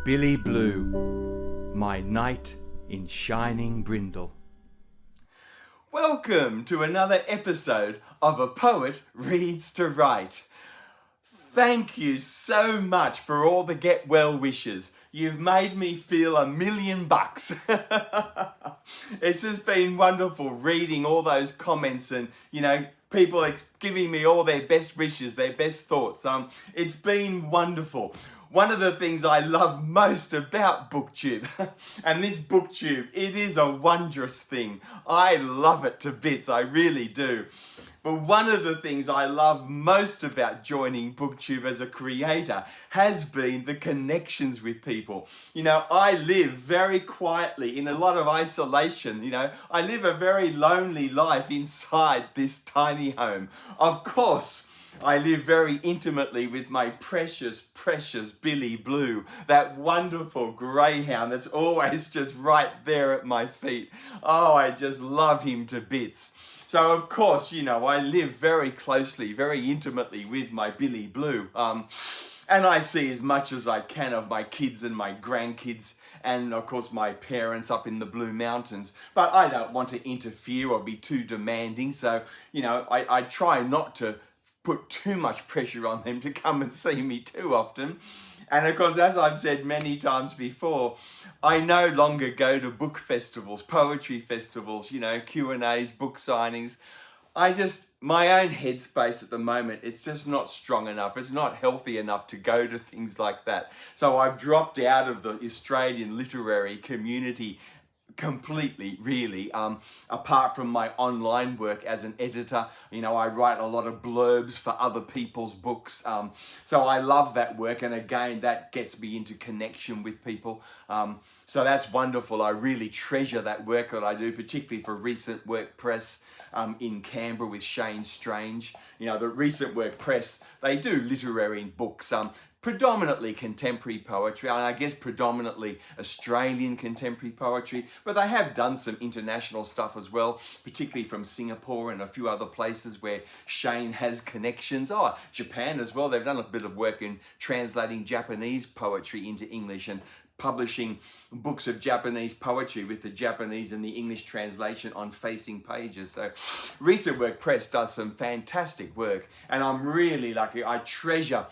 Billy Blue, my knight in shining brindle. Welcome to another episode of A Poet Reads to Write. Thank you so much for all the get well wishes. You've made me feel $1 million. It's just been wonderful reading all those comments and, people giving me all their best wishes, their best thoughts. It's been wonderful. One of the things I love most about BookTube, and this BookTube, it is a wondrous thing. I love it to bits, I really do. But one of the things I love most about joining BookTube as a creator has been the connections with people. I live very quietly in a lot of isolation. I live a very lonely life inside this tiny home. Of course, I live very intimately with my precious, precious Billy Blue, that wonderful greyhound that's always just right there at my feet. Oh, I just love him to bits. So, of course, I live very closely, very intimately with my Billy Blue. And I see as much as I can of my kids and my grandkids and, of course, my parents up in the Blue Mountains. But I don't want to interfere or be too demanding. So, I try not to put too much pressure on them to come and see me too often. And of course, as I've said many times before, I no longer go to book festivals, poetry festivals, Q&As, book signings. My own headspace at the moment, it's just not strong enough. It's not healthy enough to go to things like that. So I've dropped out of the Australian literary community completely, really, apart from my online work as an editor. I write a lot of blurbs for other people's books, so I love that work, and again, that gets me into connection with people, so that's wonderful. I really treasure that work that I do, particularly for Recent Work Press in Canberra with Shane Strange. The Recent Work Press, they do literary books, predominantly contemporary poetry, and I guess predominantly Australian contemporary poetry, but they have done some international stuff as well, particularly from Singapore and a few other places where Shane has connections. Japan as well. They've done a bit of work in translating Japanese poetry into English and publishing books of Japanese poetry with the Japanese and the English translation on facing pages. So Recent Work Press does some fantastic work, and I'm really lucky. I treasure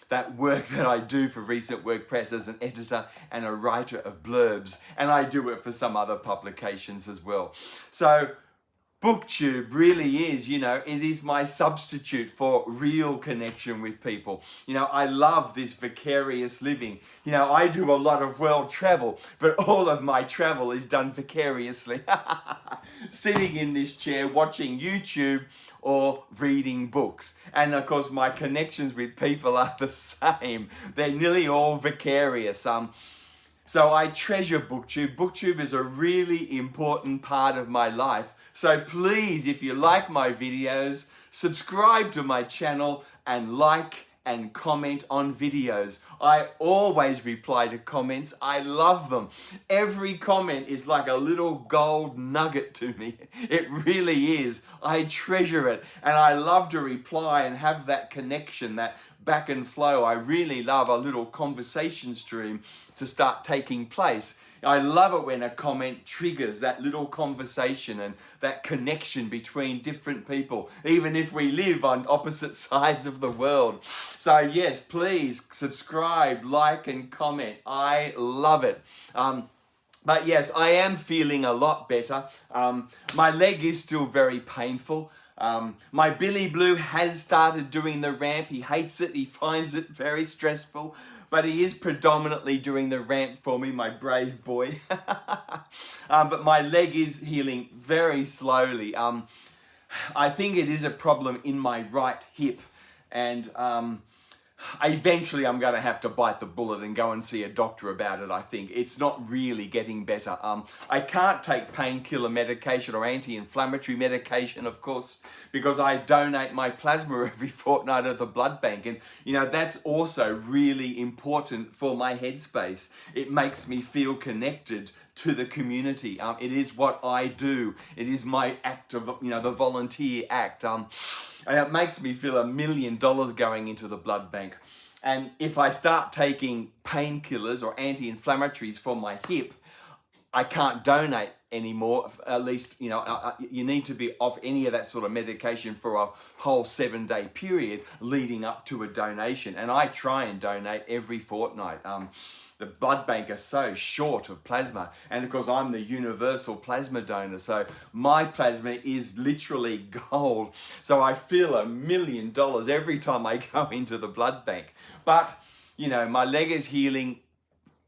that work that I do for Recent Work Press as an editor and a writer of blurbs, and I do it for some other publications as well. So BookTube really is, it is my substitute for real connection with people. I love this vicarious living. I do a lot of world travel, but all of my travel is done vicariously. Sitting in this chair, watching YouTube or reading books. And of course, my connections with people are the same. They're nearly all vicarious. So I treasure BookTube. BookTube is a really important part of my life. So please, if you like my videos, subscribe to my channel and like and comment on videos. I always reply to comments. I love them. Every comment is like a little gold nugget to me. It really is. I treasure it, and I love to reply and have that connection, that back and flow. I really love a little conversation stream to start taking place. I love it when a comment triggers that little conversation and that connection between different people, even if we live on opposite sides of the world. So yes, please subscribe, like and comment. I love it. But yes, I am feeling a lot better. My leg is still very painful. My Billy Blue has started doing the ramp. He hates it. He finds it very stressful. But he is predominantly doing the ramp for me, my brave boy. But my leg is healing very slowly. I think it is a problem in my right hip. And Eventually I'm going to have to bite the bullet and go and see a doctor about it. I think it's not really getting better. I can't take painkiller medication or anti-inflammatory medication, of course, because I donate my plasma every fortnight at the blood bank. And, you know, that's also really important for my headspace. It makes me feel connected to the community. It is what I do. It is my act of, you know, the volunteer act. And it makes me feel $1 million going into the blood bank. And if I start taking painkillers or anti-inflammatories for my hip, I can't donate anymore. At least, you know, you need to be off any of that sort of medication for a whole 7-day period leading up to a donation. And I try and donate every fortnight. The blood bank is so short of plasma, and of course I'm the universal plasma donor, so my plasma is literally gold. So I feel $1 million every time I go into the blood bank. But you know, my leg is healing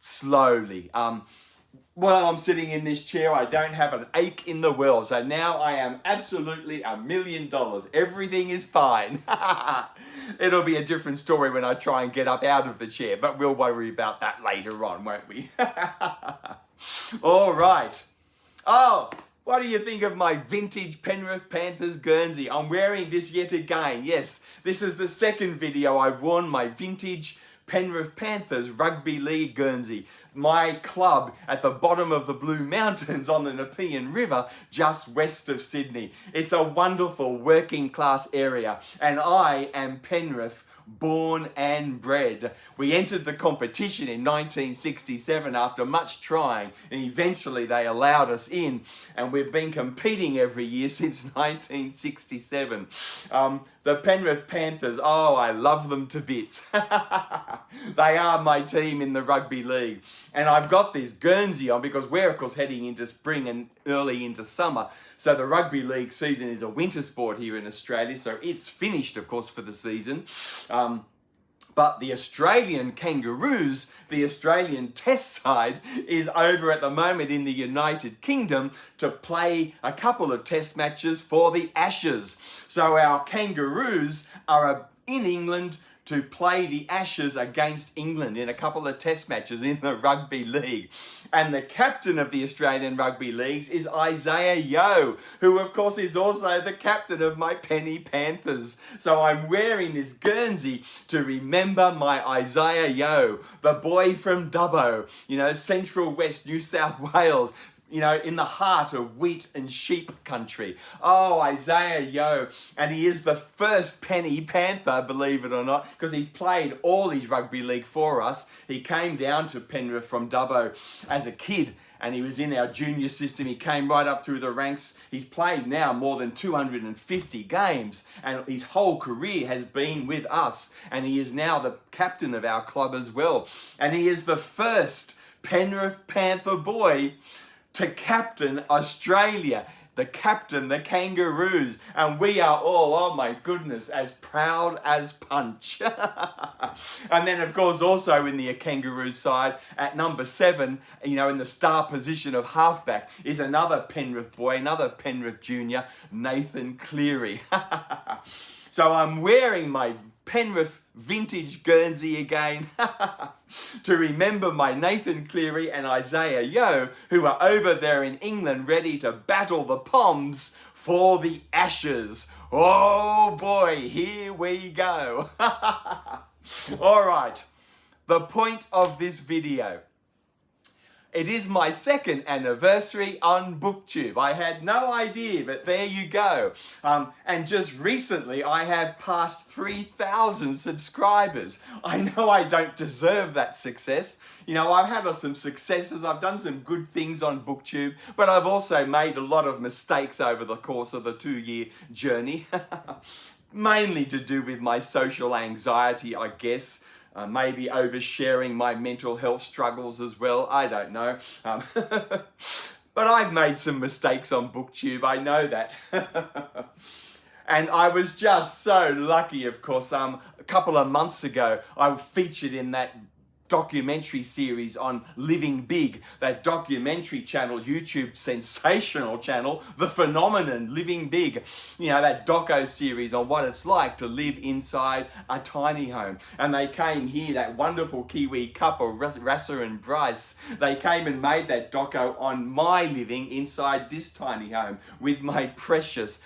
slowly. While I'm sitting in this chair, I don't have an ache in the world. So now I am absolutely $1 million. Everything is fine. It'll be a different story when I try and get up out of the chair, but we'll worry about that later on, won't we? All right. Oh, what do you think of my vintage Penrith Panthers Guernsey? I'm wearing this yet again. Yes, this is the second video I've worn my vintage Penrith Panthers Rugby League Guernsey, my club at the bottom of the Blue Mountains on the Nepean River, just west of Sydney. It's a wonderful working class area, and I am Penrith born and bred. We entered the competition in 1967 after much trying, and eventually they allowed us in, and we've been competing every year since 1967. The Penrith Panthers, oh, I love them to bits. They are my team in the rugby league. And I've got this Guernsey on because we're, of course, heading into spring and early into summer. So the rugby league season is a winter sport here in Australia. So it's finished, of course, for the season. But the Australian Kangaroos, the Australian Test side, is over at the moment in the United Kingdom to play a couple of Test matches for the Ashes. So our Kangaroos are in England to play the Ashes against England in a couple of Test matches in the Rugby League. And the captain of the Australian Rugby Leagues is Isaiah Yeo, who of course is also the captain of my Penny Panthers. So I'm wearing this Guernsey to remember my Isaiah Yeo, the boy from Dubbo, you know, Central West New South Wales, you know, in the heart of wheat and sheep country. Oh, Isaiah Yeo. And he is the first Penny Panther, believe it or not, because he's played all his rugby league for us. He came down to Penrith from Dubbo as a kid, and he was in our junior system. He came right up through the ranks. He's played now more than 250 games, and his whole career has been with us. And he is now the captain of our club as well. And he is the first Penrith Panther boy to captain Australia, the captain, the Kangaroos, and we are all, oh my goodness, as proud as punch. And then, of course, also in the Kangaroos side, at number 7, you know, in the star position of halfback, is another Penrith boy, another Penrith junior, Nathan Cleary. So I'm wearing my Penrith vintage Guernsey again to remember my Nathan Cleary and Isaiah Yeo, who are over there in England ready to battle the Poms for the Ashes. Oh boy, here we go. All right, the point of this video. It is my 2nd anniversary on BookTube. I had no idea, but there you go. And just recently, I have passed 3,000 subscribers. I know I don't deserve that success. You know, I've had some successes. I've done some good things on BookTube, but I've also made a lot of mistakes over the course of the 2-year journey. Mainly to do with my social anxiety, I guess. Maybe oversharing my mental health struggles as well. I don't know. But I've made some mistakes on BookTube. I know that. And I was just so lucky, of course. A couple of months ago, I featured in that documentary series on living big, that documentary channel, YouTube sensational channel, The Phenomenon, Living Big, you know, that doco series on what it's like to live inside a tiny home. And they came here, that wonderful Kiwi couple, Rasa and Bryce, they came and made that doco on my living inside this tiny home with my precious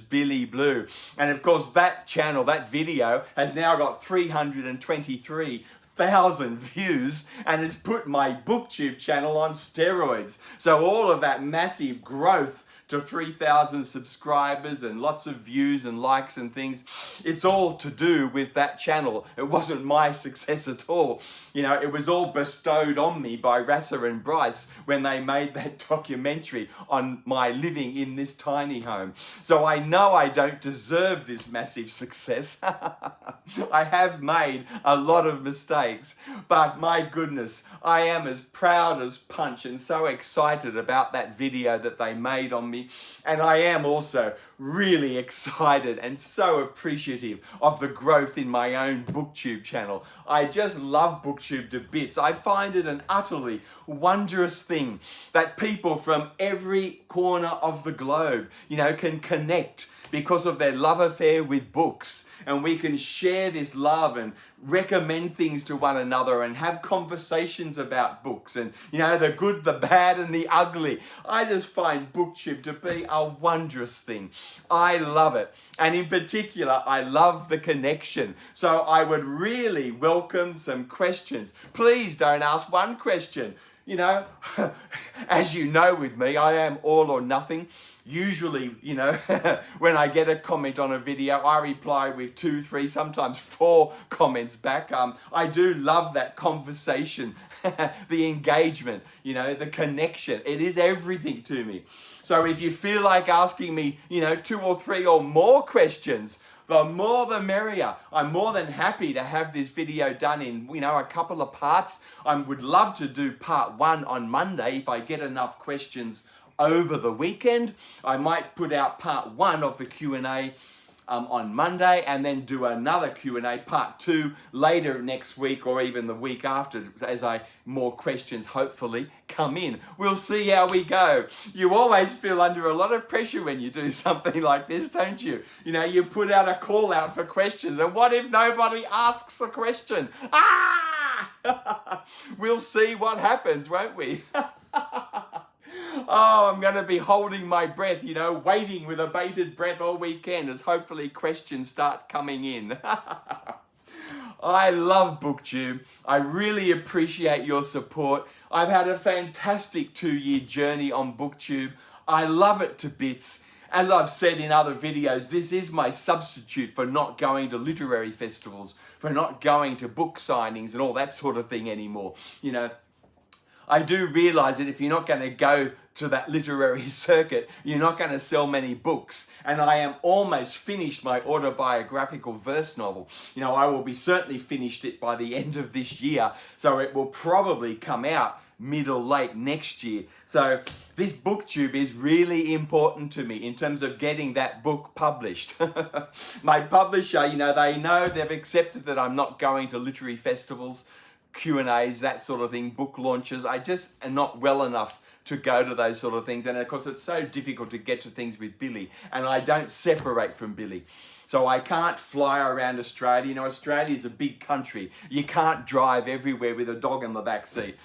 Billy Blue. And of course that channel, that video has now got 323,000 views, and it's put my BookTube channel on steroids. So all of that massive growth to 3,000 subscribers and lots of views and likes and things, it's all to do with that channel. It wasn't my success at all. You know, it was all bestowed on me by Rasa and Bryce when they made that documentary on my living in this tiny home. So I know I don't deserve this massive success. I have made a lot of mistakes, but my goodness, I am as proud as punch and so excited about that video that they made on me. And I am also really excited and so appreciative of the growth in my own BookTube channel. I just love BookTube to bits. I find it an utterly wondrous thing that people from every corner of the globe, you know, can connect because of their love affair with books. And we can share this love and recommend things to one another and have conversations about books and, you know, the good, the bad and the ugly. I just find BookTube to be a wondrous thing. I love it. And in particular, I love the connection. So I would really welcome some questions. Please don't ask one question. You know, as you know with me, I am all or nothing. Usually, you know, when I get a comment on a video, I reply with 2, 3, sometimes 4 comments back. I do love that conversation, the engagement, you know, the connection. It is everything to me. So if you feel like asking me, you know, 2 or 3 or more questions, the more the merrier. I'm more than happy to have this video done in, you know, a couple of parts. I would love to do part 1 on Monday if I get enough questions over the weekend. I might put out part 1 of the Q&A on Monday and then do another Q&A part 2 later next week or even the week after as more questions hopefully come in. We'll see how we go. You always feel under a lot of pressure when you do something like this, don't you? You know, you put out a call out for questions, and what if nobody asks a question? We'll see what happens, won't we? Oh, I'm going to be holding my breath, you know, waiting with a bated breath all weekend as hopefully questions start coming in. I love BookTube. I really appreciate your support. I've had a fantastic 2-year journey on BookTube. I love it to bits. As I've said in other videos, this is my substitute for not going to literary festivals, for not going to book signings and all that sort of thing anymore. You know, I do realize that if you're not going to go to that literary circuit, you're not going to sell many books. And I am almost finished my autobiographical verse novel. You know, I will be certainly finished it by the end of this year. So it will probably come out mid or late next year. So this BookTube is really important to me in terms of getting that book published. My publisher, you know, they've accepted that I'm not going to literary festivals, Q&As, that sort of thing, book launches. I just am not well enough to go to those sort of things. And of course, it's so difficult to get to things with Billy. And I don't separate from Billy. So I can't fly around Australia. You know, Australia is a big country. You can't drive everywhere with a dog in the back seat.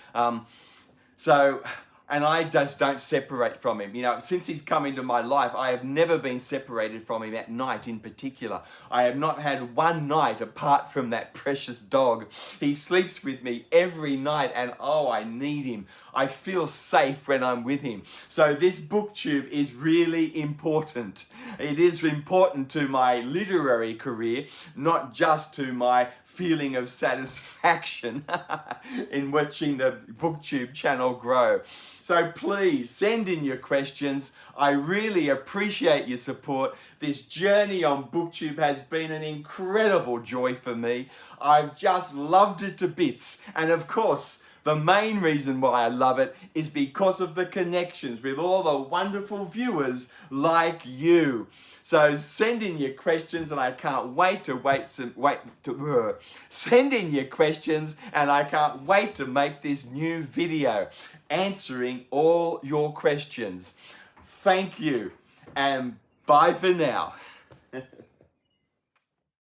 And I just don't separate from him. You know, since he's come into my life, I have never been separated from him at night in particular. I have not had one night apart from that precious dog. He sleeps with me every night and oh, I need him. I feel safe when I'm with him. So this BookTube is really important. It is important to my literary career, not just to my feeling of satisfaction in watching the BookTube channel grow. So please send in your questions. I really appreciate your support. This journey on BookTube has been an incredible joy for me. I've just loved it to bits. And of course, the main reason why I love it is because of the connections with all the wonderful viewers like you. So send in your questions, and I can't wait to send in your questions, and I can't wait to make this new video answering all your questions. Thank you, and bye for now.